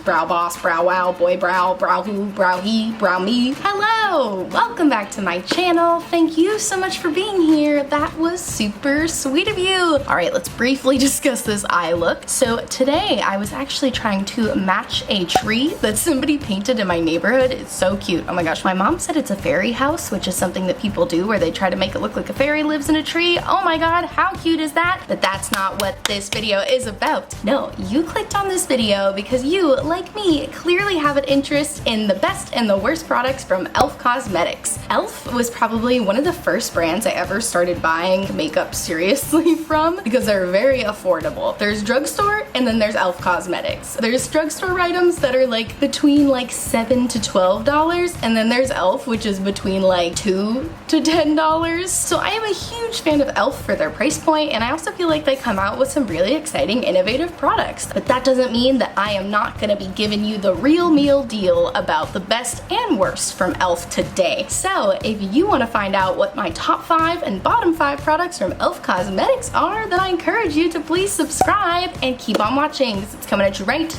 Brow boss, brow wow, boy brow, brow who, brow he, brow me. Hello! Welcome back to my channel. Thank you so much for being here. That was super sweet of you. Alright, let's briefly discuss this eye look. So today I was actually trying to match a tree that somebody painted in my neighborhood. It's so cute. Oh my gosh, my mom said it's a fairy house, which is something that people do where they try to make it look like a fairy lives in a tree. Oh my god, how cute is that? But that's not what this video is about. No, you clicked on this video because you, like me, clearly have an interest in the best and the worst products from e.l.f. Cosmetics. e.l.f. was probably one of the first brands I ever started buying makeup seriously from because they're very affordable. There's drugstore and then there's e.l.f. Cosmetics. There's drugstore items that are like between like $7 to $12 and then there's e.l.f. which is between like $2 to $10. So I am a huge fan of e.l.f. for their price point, and I also feel like they come out with some really exciting, innovative products. But that doesn't mean that I am not gonna be giving you the real meal deal about the best and worst from e.l.f. today. So if you want to find out what my top 5 and bottom 5 products from e.l.f. Cosmetics are, then I encourage you to please subscribe and keep on watching because it's coming at you right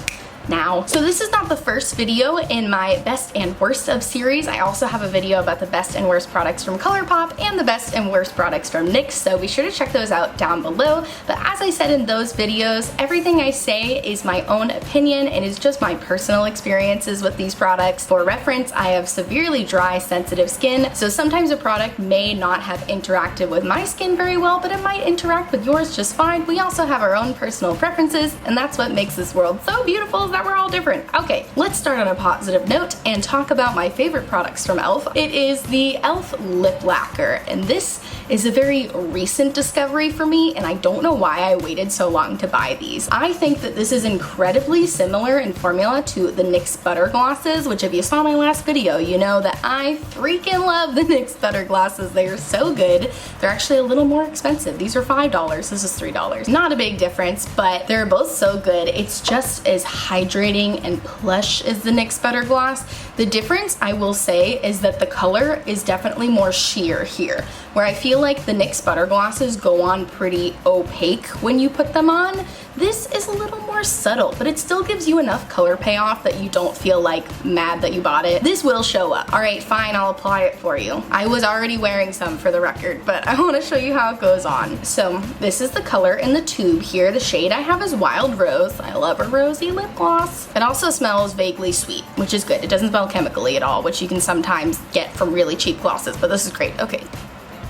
now. So this is not the first video in my best and worst of series. I also have a video about the best and worst products from ColourPop and the best and worst products from NYX, so be sure to check those out down below. But as I said in those videos, everything I say is my own opinion and is just my personal experiences with these products. For reference, I have severely dry, sensitive skin, so sometimes a product may not have interacted with my skin very well, but it might interact with yours just fine. We also have our own personal preferences, and that's what makes this world so beautiful, that we're all different. Okay, let's start on a positive note and talk about my favorite products from e.l.f. It is the e.l.f. Lip Lacquer, and this is a very recent discovery for me, and I don't know why I waited so long to buy these. I think that this is incredibly similar in formula to the NYX Butter Glosses, which if you saw my last video, you know that I freaking love the NYX Butter Glosses. They are so good. They're actually a little more expensive. These are $5, this is $3. Not a big difference, but they're both so good. It's just as hydrating and plush as the NYX Butter Gloss. The difference, I will say, is that the color is definitely more sheer here, where I feel like the NYX Butter Glosses go on pretty opaque when you put them on. This is a little more subtle, but it still gives you enough color payoff that you don't feel like mad that you bought it. This will show up. Alright, fine, I'll apply it for you. I was already wearing some for the record, but I want to show you how it goes on. So this is the color in the tube here. The shade I have is Wild Rose. I love a rosy lip gloss. It also smells vaguely sweet, which is good. It doesn't smell chemically at all, which you can sometimes get from really cheap glosses, but this is great. Okay.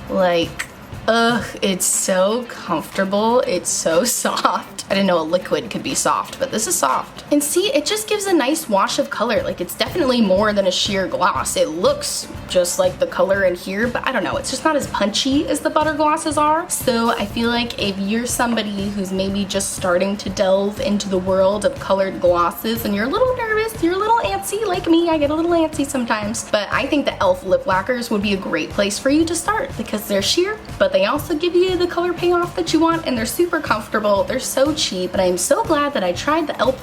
Like, ugh, it's so comfortable. It's so soft. I didn't know a liquid could be soft, but this is soft. And see, it just gives a nice wash of color. Like, it's definitely more than a sheer gloss. It looks just like the color in here, but I don't know, it's just not as punchy as the butter glosses are. So I feel like if you're somebody who's maybe just starting to delve into the world of colored glosses and you're a little nervous, you're a little antsy like me, I get a little antsy sometimes, but I think the e.l.f. lip lacquers would be a great place for you to start because they're sheer, but they also give you the color payoff that you want, and they're super comfortable. They're so cheap, and I'm so glad that I tried the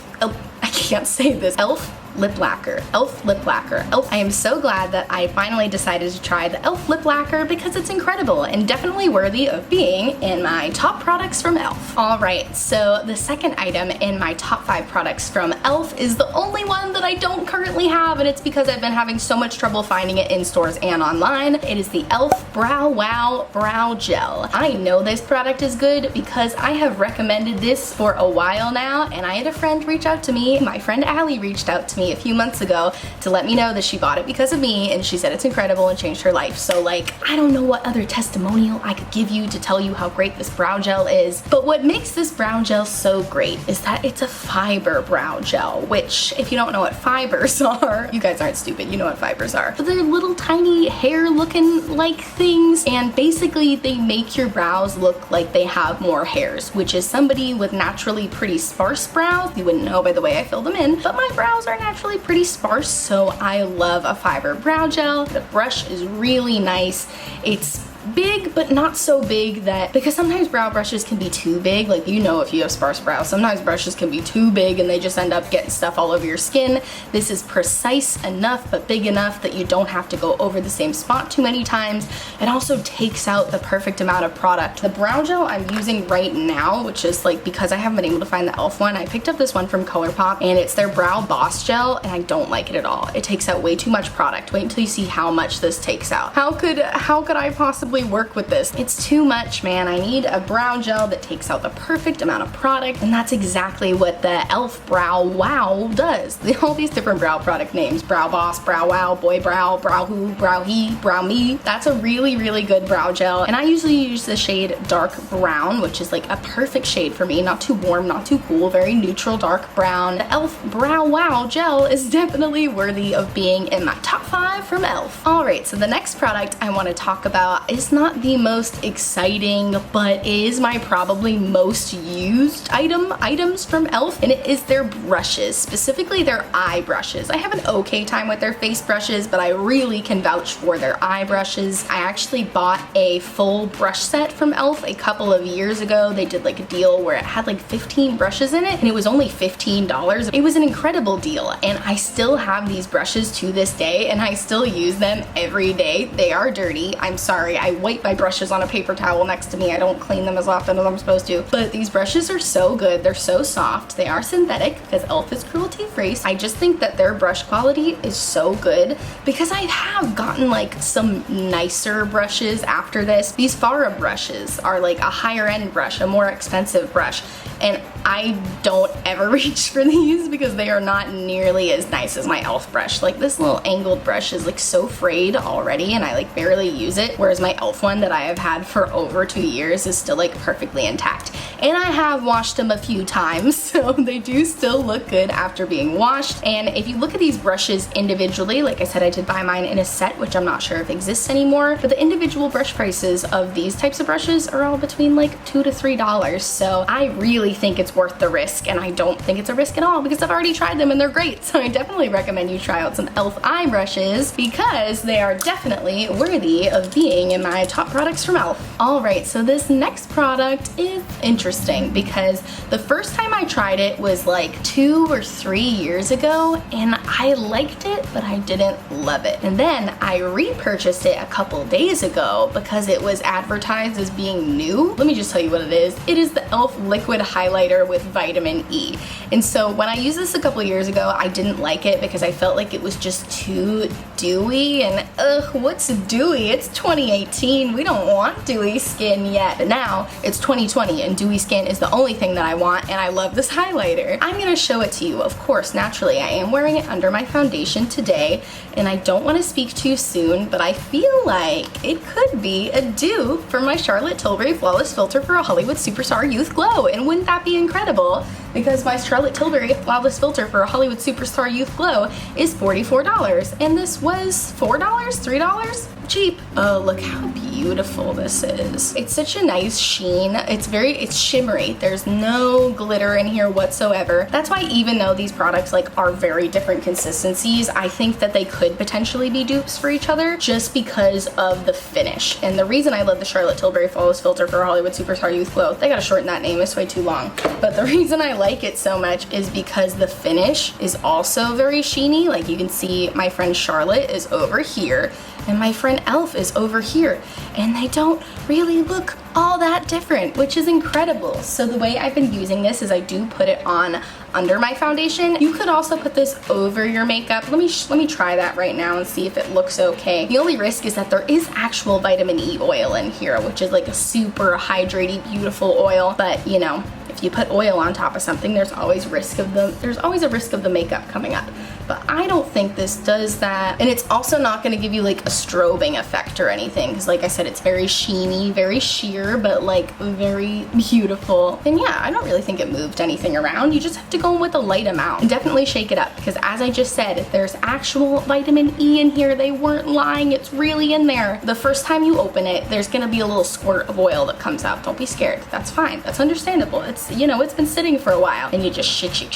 I can't say this, e.l.f. Lip Lacquer. e.l.f. Lip Lacquer. I am so glad that I finally decided to try the e.l.f. Lip Lacquer because it's incredible and definitely worthy of being in my top products from e.l.f. Alright, so the second item in my top 5 products from e.l.f. is the only one that I don't currently have, and it's because I've been having so much trouble finding it in stores and online. It is the e.l.f. Brow Wow Brow Gel. I know this product is good because I have recommended this for a while now, and I had a friend reach out to me. My friend Allie reached out to me a few months ago to let me know that she bought it because of me, and she said it's incredible and changed her life. So like, I don't know what other testimonial I could give you to tell you how great this brow gel is, but what makes this brow gel so great is that it's a fiber brow gel, which if you don't know what fibers are, you guys aren't stupid, you know what fibers are. But they're little tiny hair looking like things, and basically they make your brows look like they have more hairs, which is somebody with naturally pretty sparse brows. You wouldn't know by the way I fill them in, but my brows are naturally pretty sparse, so I love a fiber brow gel. The brush is really nice. It's big, but not so big that, because sometimes brow brushes can be too big, like you know if you have sparse brows, sometimes brushes can be too big and they just end up getting stuff all over your skin. This is precise enough, but big enough that you don't have to go over the same spot too many times. It also takes out the perfect amount of product. The brow gel I'm using right now, which is like, because I haven't been able to find the e.l.f. one, I picked up this one from ColourPop and it's their Brow Boss Gel, and I don't like it at all. It takes out way too much product. Wait until you see how much this takes out. How could I possibly work with this? It's too much, man. I need a brow gel that takes out the perfect amount of product, and that's exactly what the e.l.f. Brow Wow does. All these different brow product names: Brow Boss, Brow Wow, Boy Brow, Brow Who, Brow He, Brow Me. That's a really, really good brow gel, and I usually use the shade Dark Brown, which is like a perfect shade for me. Not too warm, not too cool, very neutral dark brown. The e.l.f. Brow Wow gel is definitely worthy of being in my top 5 from e.l.f. Alright, so the next product I want to talk about is not the most exciting, but is my probably most used items from e.l.f. and it is their brushes, specifically their eye brushes. I have an okay time with their face brushes, but I really can vouch for their eye brushes. I actually bought a full brush set from e.l.f. a couple of years ago. They did like a deal where it had like 15 brushes in it and it was only $15. It was an incredible deal, and I still have these brushes to this day and I still use them every day. They are dirty. I'm sorry. I wipe my brushes on a paper towel next to me. I don't clean them as often as I'm supposed to, but these brushes are so good. They're so soft. They are synthetic because e.l.f. is cruelty free. I just think that their brush quality is so good because I have gotten like some nicer brushes after this. These Farah brushes are like a higher end brush, a more expensive brush, and I don't ever reach for these because they are not nearly as nice as my e.l.f. brush. Like this little angled brush is like so frayed already and I like barely use it, whereas my e.l.f. one that I have had for over 2 years is still like perfectly intact. And I have washed them a few times, so they do still look good after being washed. And if you look at these brushes individually, like I said, I did buy mine in a set, which I'm not sure if exists anymore, but the individual brush prices of these types of brushes are all between like $2 to $3. So I really think it's worth the risk, and I don't think it's a risk at all because I've already tried them and they're great. So I definitely recommend you try out some e.l.f. eye brushes because they are definitely worthy of being in my top products from e.l.f. Alright, so this next product is interesting because the first time I tried it was like 2 or 3 years ago and I liked it, but I didn't love it. And then I repurchased it a couple days ago because it was advertised as being new. Let me just tell you what it is. It is the e.l.f. liquid highlighter with vitamin E. And so when I used this a couple years ago, I didn't like it because I felt like it was just too dewy, and ugh, what's dewy? It's 2018. We don't want dewy skin yet. But now it's 2020 and dewy skin is the only thing that I want, and I love this highlighter. I'm gonna show it to you. Of course, naturally, I am wearing it under my foundation today, and I don't want to speak too soon, but I feel like it could be a dupe for my Charlotte Tilbury Flawless Filter for a Hollywood Superstar Youth Glow. And wouldn't that be incredible? Because my Charlotte Tilbury Flawless Filter for a Hollywood Superstar Youth Glow is $44, and this was $4, $3? Cheap. Oh, look how beautiful this is. It's such a nice sheen. It's shimmery. There's no glitter in here whatsoever. That's why even though these products like are very different consistencies, I think that they could potentially be dupes for each other just because of the finish. And the reason I love the Charlotte Tilbury Flawless Filter for Hollywood Superstar Youth Glow, they gotta shorten that name, it's way too long. But the reason I like it so much is because the finish is also very sheeny. Like you can see my friend Charlotte is over here and my friend e.l.f. is over here, and they don't really look all that different, which is incredible. So the way I've been using this is I do put it on under my foundation. You could also put this over your makeup. Let me try that right now and see if it looks okay. The only risk is that there is actual vitamin E oil in here, which is like a super hydrating, beautiful oil, but you know, if you put oil on top of something, there's always a risk of the makeup coming up. But I don't think this does that. And it's also not gonna give you like a strobing effect or anything, because like I said, it's very sheeny, very sheer, but like very beautiful. And yeah, I don't really think it moved anything around. You just have to go in with a light amount and definitely shake it up, because as I just said, there's actual vitamin E in here. They weren't lying, it's really in there. The first time you open it, there's gonna be a little squirt of oil that comes out. Don't be scared, that's fine, that's understandable. It's, you know, it's been sitting for a while. And you just shake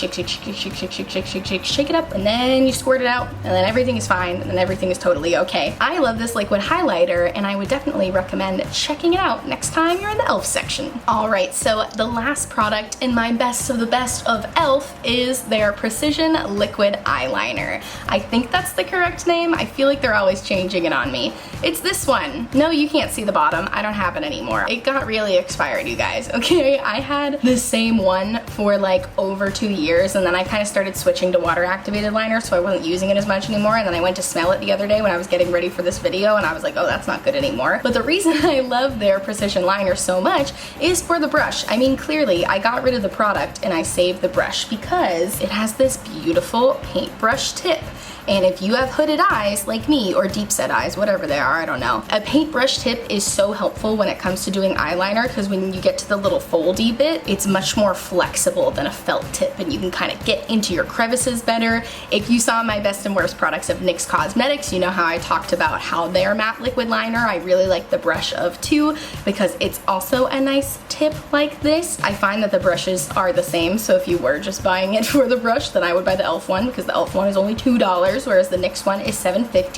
it up, and then and you squirt it out, and then everything is fine, and then everything is totally okay. I love this liquid highlighter, and I would definitely recommend checking it out next time you're in the e.l.f. section. Alright, so the last product in my best of the best of e.l.f. is their Precision Liquid Eyeliner. I think that's the correct name. I feel like they're always changing it on me. It's this one. No, you can't see the bottom. I don't have it anymore. It got really expired, you guys. Okay, I had the same one for like over 2 years, and then I kind of started switching to water activated liner, so I wasn't using it as much anymore, and then I went to smell it the other day when I was getting ready for this video, and I was like, oh, that's not good anymore. But the reason I love their Precision liner so much is for the brush. I mean, clearly, I got rid of the product and I saved the brush because it has this beautiful paintbrush tip. And if you have hooded eyes like me, or deep set eyes, whatever they are, I don't know, a paintbrush tip is so helpful when it comes to doing eyeliner, because when you get to the little foldy bit, it's much more flexible than a felt tip, and you can kind of get into your crevices better. If you saw my best and worst products of NYX Cosmetics, you know how I talked about how their matte liquid liner, I really like the brush of too, because it's also a nice tip like this. I find that the brushes are the same, so if you were just buying it for the brush, then I would buy the e.l.f. one, because the e.l.f. one is only $2. Whereas the NYX one is $7.50.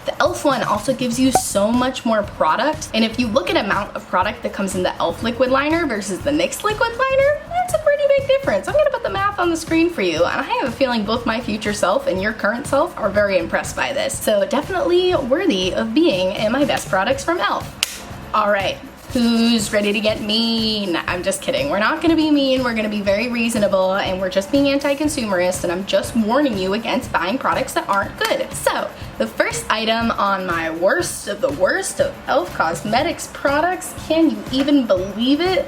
The e.l.f. one also gives you so much more product, and if you look at amount of product that comes in the e.l.f. liquid liner versus the NYX liquid liner, that's a pretty big difference. I'm gonna put the math on the screen for you, and I have a feeling both my future self and your current self are very impressed by this. So definitely worthy of being in my best products from e.l.f. Alright. Who's ready to get mean? I'm just kidding. We're not gonna be mean, we're gonna be very reasonable, and we're just being anti-consumerist, and I'm just warning you against buying products that aren't good. So, the first item on my worst of the worst of e.l.f. Cosmetics products, can you even believe it?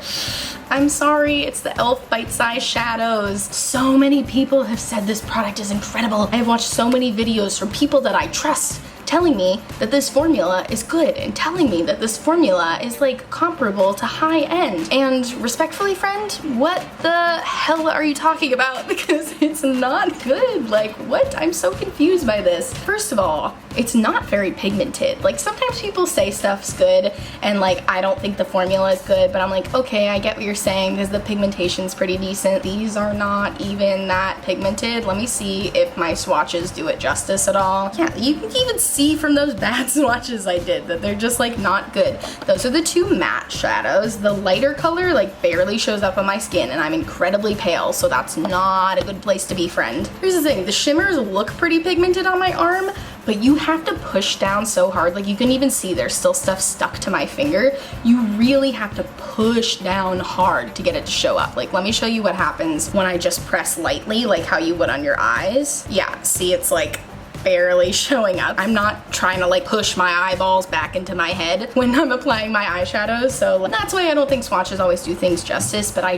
I'm sorry, it's the e.l.f. Bite Size Shadows. So many people have said this product is incredible. I have watched so many videos from people that I trust telling me that this formula is good, and telling me that this formula is like comparable to high end. And respectfully, friend, what the hell are you talking about? Because it's not good. Like, what? I'm so confused by this. First of all, it's not very pigmented. Like, sometimes people say stuff's good, and like, I don't think the formula is good, but I'm like, okay, I get what you're saying because the pigmentation's pretty decent. These are not even that pigmented. Let me see if my swatches do it justice at all. Yeah, you can even see from those bad swatches I did that they're just like not good. Those are the two matte shadows. The lighter color like barely shows up on my skin, and I'm incredibly pale, so that's not a good place to be, friend. Here's the thing, the shimmers look pretty pigmented on my arm, but you have to push down so hard. Like, you can even see there's still stuff stuck to my finger. You really have to push down hard to get it to show up. Like, let me show you what happens when I just press lightly, like how you would on your eyes. Yeah, see, it's like barely showing up. I'm not trying to like push my eyeballs back into my head when I'm applying my eyeshadows, so that's why I don't think swatches always do things justice, but I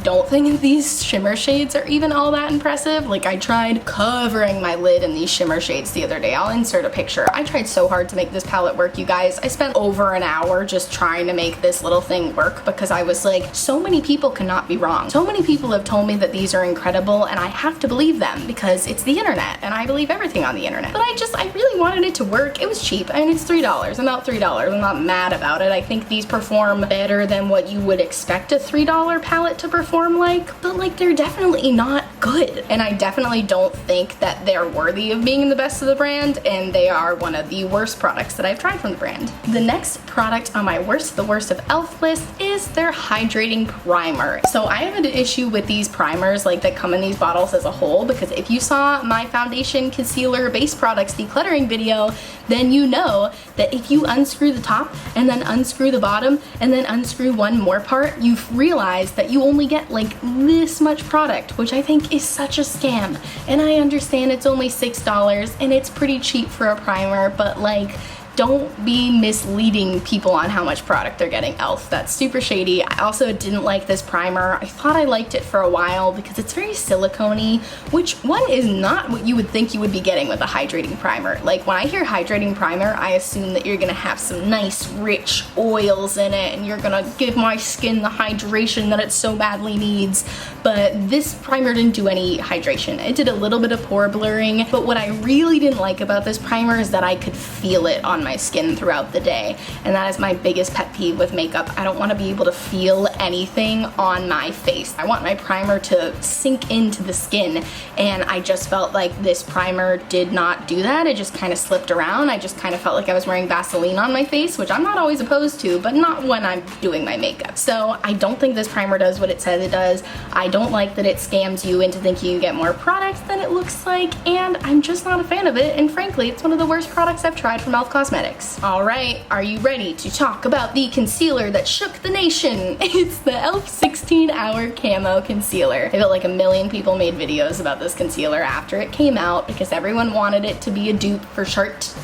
don't think these shimmer shades are even all that impressive. Like, I tried covering my lid in these shimmer shades the other day. I'll insert a picture. I tried so hard to make this palette work, you guys. I spent over an hour just trying to make this little thing work because I was like, so many people cannot be wrong. So many people have told me that these are incredible, and I have to believe them because it's the internet, and I believe everything on the internet. But I really wanted it to work. It was cheap. I mean, it's $3, about $3. I'm not mad about it. I think these perform better than what you would expect a $3 palette to perform like, but like, they're definitely not good. And I definitely don't think that they're worthy of being the best of the brand, and they are one of the worst products that I've tried from the brand. The next product on my worst of the worst of e.l.f. list is their Hydrating Primer. So I have an issue with these primers like that come in these bottles as a whole, because if you saw my foundation, concealer, base products decluttering video, then you know that if you unscrew the top and then unscrew the bottom and then unscrew one more part, you realize that you only get like this much product, which I think is such a scam. And I understand it's only $6 and it's pretty cheap for a primer, but like, don't be misleading people on how much product they're getting, e.l.f. That's super shady. I also didn't like this primer. I thought I liked it for a while because it's very silicone-y, which one is not what you would think you would be getting with a hydrating primer. Like, when I hear hydrating primer, I assume that you're gonna have some nice rich oils in it and you're gonna give my skin the hydration that it so badly needs. but this primer didn't do any hydration. It did a little bit of pore blurring, but what I really didn't like about this primer is that I could feel it on my skin throughout the day, and that is my biggest pet peeve with makeup. I don't want to be able to feel anything on my face. I want my primer to sink into the skin, and I just felt like this primer did not do that. It just kind of slipped around. I just kind of felt like I was wearing Vaseline on my face, which I'm not always opposed to, but not when I'm doing my makeup. So I don't think this primer does what it says it does. I don't like that it scams you into thinking you get more products than it looks like, and I'm just not a fan of it, and frankly, it's one of the worst products I've tried from e.l.f. Cosmetics. Alright, are you ready to talk about the concealer that shook the nation? It's the e.l.f. 16-Hour Camo Concealer. I felt like a million people made videos about this concealer after it came out because everyone wanted it to be a dupe for Tarte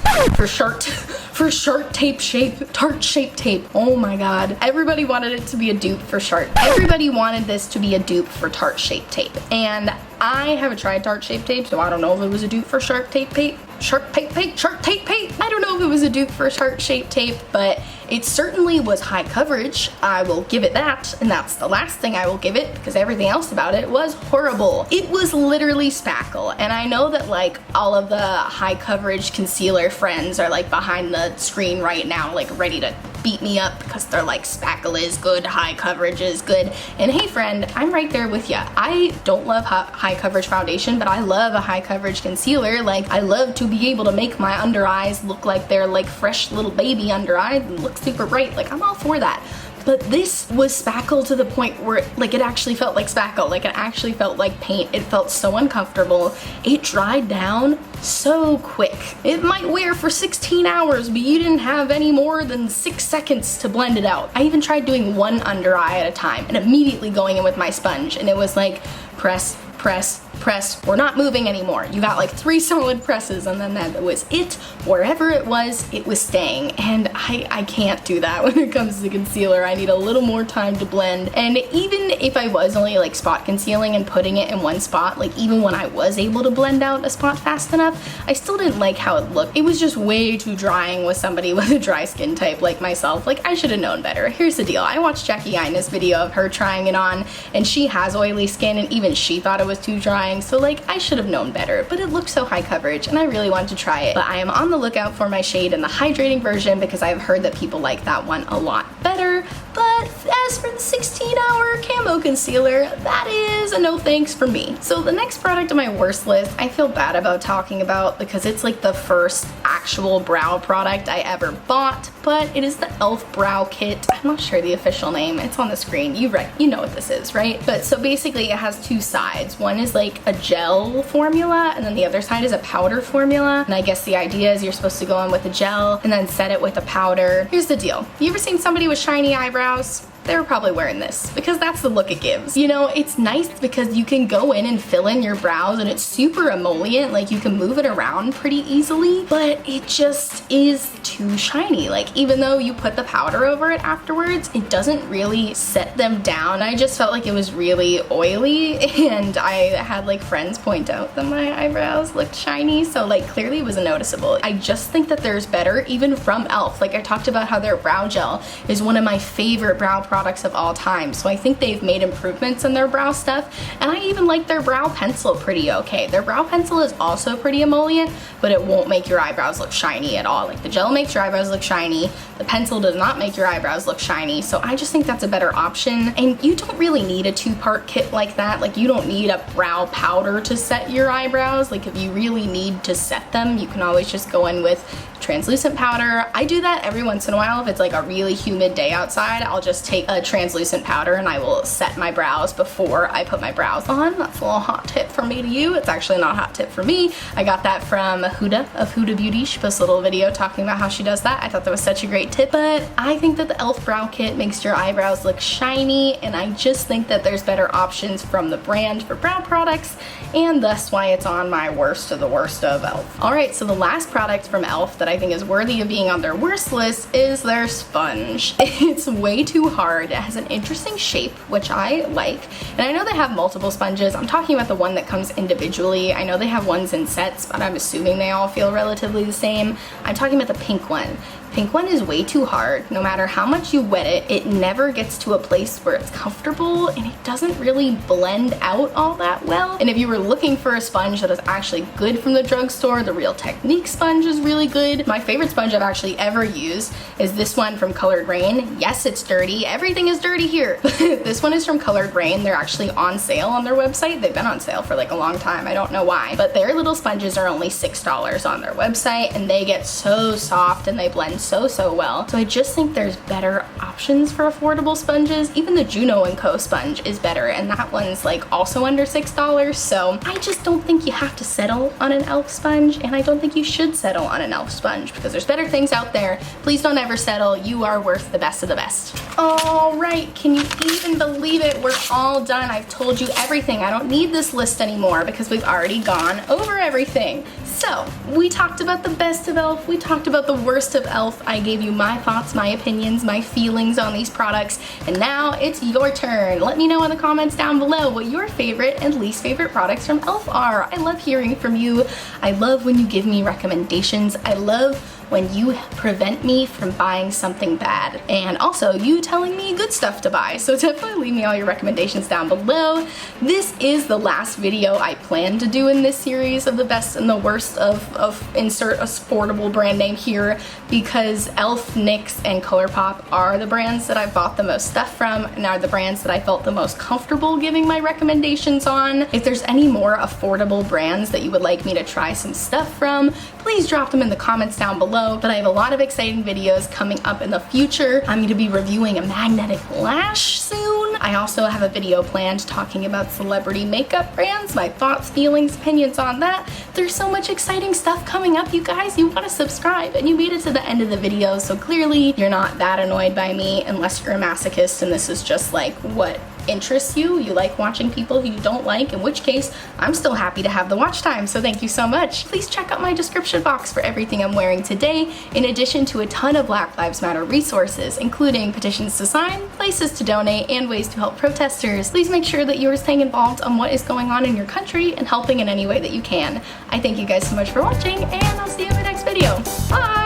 Shape Tape. Oh my god. Everybody wanted it to be a dupe for Everybody wanted this to be a dupe for Tarte Shape Tape. And I haven't tried Tarte Shape Tape, so I don't know if it was a dupe for Shark Tape Tape. I don't know if it was a dupe for Tarte Shape Tape, but it certainly was high coverage. I will give it that, and that's the last thing I will give it because everything else about it was horrible. It was literally spackle, and I know that like all of the high coverage concealer friends are like behind the screen right now, like ready to beat me up because they're like, spackle is good, high coverage is good. And hey friend, I'm right there with ya. I don't love high coverage foundation, but I love a high coverage concealer. Like, I love to be able to make my under eyes look like they're like fresh little baby under eyes and look super bright. Like, I'm all for that. But this was spackle to the point where like it actually felt like spackle, like it actually felt like paint. It felt so uncomfortable. It dried down so quick. It might wear for 16 hours, but you didn't have any more than 6 seconds to blend it out. I even tried doing one under eye at a time and immediately going in with my sponge, and it was like press, press, press, we're not moving anymore. You got like 3 solid presses, and then that was it. Wherever it was staying, and I can't do that when it comes to concealer. I need a little more time to blend, and even if I was only like spot concealing and putting it in one spot, like even when I was able to blend out a spot fast enough, I still didn't like how it looked. It was just way too drying with somebody with a dry skin type like myself. Like, I should have known better. Here's the deal. I watched Jackie Ina's video of her trying it on, and she has oily skin, and even she thought it was too drying, so like I should have known better, but it looked so high coverage and I really wanted to try it. But I am on the lookout for my shade in the hydrating version because I've heard that people like that one a lot better. But as for the 16-Hour Camo Concealer, that is a no thanks for me. So the next product on my worst list, I feel bad about talking about because it's like the first actual brow product I ever bought, but it is the e.l.f. Brow Kit. I'm not sure the official name. It's on the screen. You know what this is, right? But so basically it has 2 sides. One is like a gel formula, and then the other side is a powder formula. And I guess the idea is you're supposed to go in with a gel and then set it with a powder. Here's the deal. You ever seen somebody with shiny eyebrows? They were probably wearing this because that's the look it gives. You know, it's nice because you can go in and fill in your brows and it's super emollient, like you can move it around pretty easily, but it just is too shiny. Like, even though you put the powder over it afterwards, it doesn't really set them down. I just felt like it was really oily, and I had like friends point out that my eyebrows looked shiny, so like clearly it was noticeable. I just think that there's better, even from e.l.f. Like, I talked about how their brow gel is one of my favorite brow products of all time, so I think they've made improvements in their brow stuff, and I even like their brow pencil pretty okay. Their brow pencil is also pretty emollient, but it won't make your eyebrows look shiny at all. Like, the gel makes your eyebrows look shiny, the pencil does not make your eyebrows look shiny, so I just think that's a better option. And you don't really need a 2-part kit like that. Like, you don't need a brow powder to set your eyebrows. Like, if you really need to set them, you can always just go in with translucent powder. I do that every once in a while. If it's like a really humid day outside, I'll just take a translucent powder and I will set my brows before I put my brows on. That's a little hot tip from me to you. It's actually not a hot tip for me. I got that from Huda of Huda Beauty. She posted a little video talking about how she does that. I thought that was such a great tip, but I think that the e.l.f. Brow Kit makes your eyebrows look shiny, and I just think that there's better options from the brand for brow products, and thus why it's on my worst of the worst of e.l.f. Alright, so the last product from e.l.f. that I think is worthy of being on their worst list is their sponge. It's way too hard. It has an interesting shape, which I like, and I know they have multiple sponges. I'm talking about the one that comes individually. I know they have ones in sets, but I'm assuming they all feel relatively the same. I'm talking about the pink one. pink one is way too hard. No matter how much you wet it, it never gets to a place where it's comfortable and it doesn't really blend out all that well. And if you were looking for a sponge that is actually good from the drugstore, the Real Technique sponge is really good. My favorite sponge I've actually ever used is this one from Colored Rain. Yes, it's dirty. Everything is dirty here. This one is from Colored Rain. They're actually on sale on their website. They've been on sale for like a long time. I don't know why, but their little sponges are only $6 on their website and they get so soft and they blend so well. So I just think there's better options for affordable sponges. Even the Juno & Co sponge is better and that one's like also under $6. So I just don't think you have to settle on an e.l.f. sponge, and I don't think you should settle on an e.l.f. sponge because there's better things out there. Please don't ever settle. You are worth the best of the best. All right, can you even believe it? We're all done. I've told you everything. I don't need this list anymore because we've already gone over everything. So we talked about the best of e.l.f. We talked about the worst of e.l.f. I gave you my thoughts, my opinions, my feelings on these products, and now it's your turn. Let me know in the comments down below what your favorite and least favorite products from e.l.f. are. I love hearing from you. I love when you give me recommendations. I love when you prevent me from buying something bad, and also you telling me good stuff to buy. So definitely leave me all your recommendations down below. This is the last video I plan to do in this series of the best and the worst of insert affordable brand name here, because e.l.f., NYX, and ColourPop are the brands that I've bought the most stuff from and are the brands that I felt the most comfortable giving my recommendations on. If there's any more affordable brands that you would like me to try some stuff from, please drop them in the comments down below. But I have a lot of exciting videos coming up in the future. I'm going to be reviewing a magnetic lash soon. I also have a video planned talking about celebrity makeup brands, my thoughts, feelings, opinions on that. There's so much exciting stuff coming up, you guys. You want to subscribe, and you made it to the end of the video, so clearly you're not that annoyed by me unless you're a masochist and this is just like what interests you. You like watching people who you don't like, in which case I'm still happy to have the watch time, so thank you so much. Please check out my description box for everything I'm wearing today, in addition to a ton of Black Lives Matter resources, including petitions to sign, places to donate, and ways to help protesters. Please make sure that you're staying involved on what is going on in your country and helping in any way that you can. I thank you guys so much for watching, and I'll see you in the next video. Bye!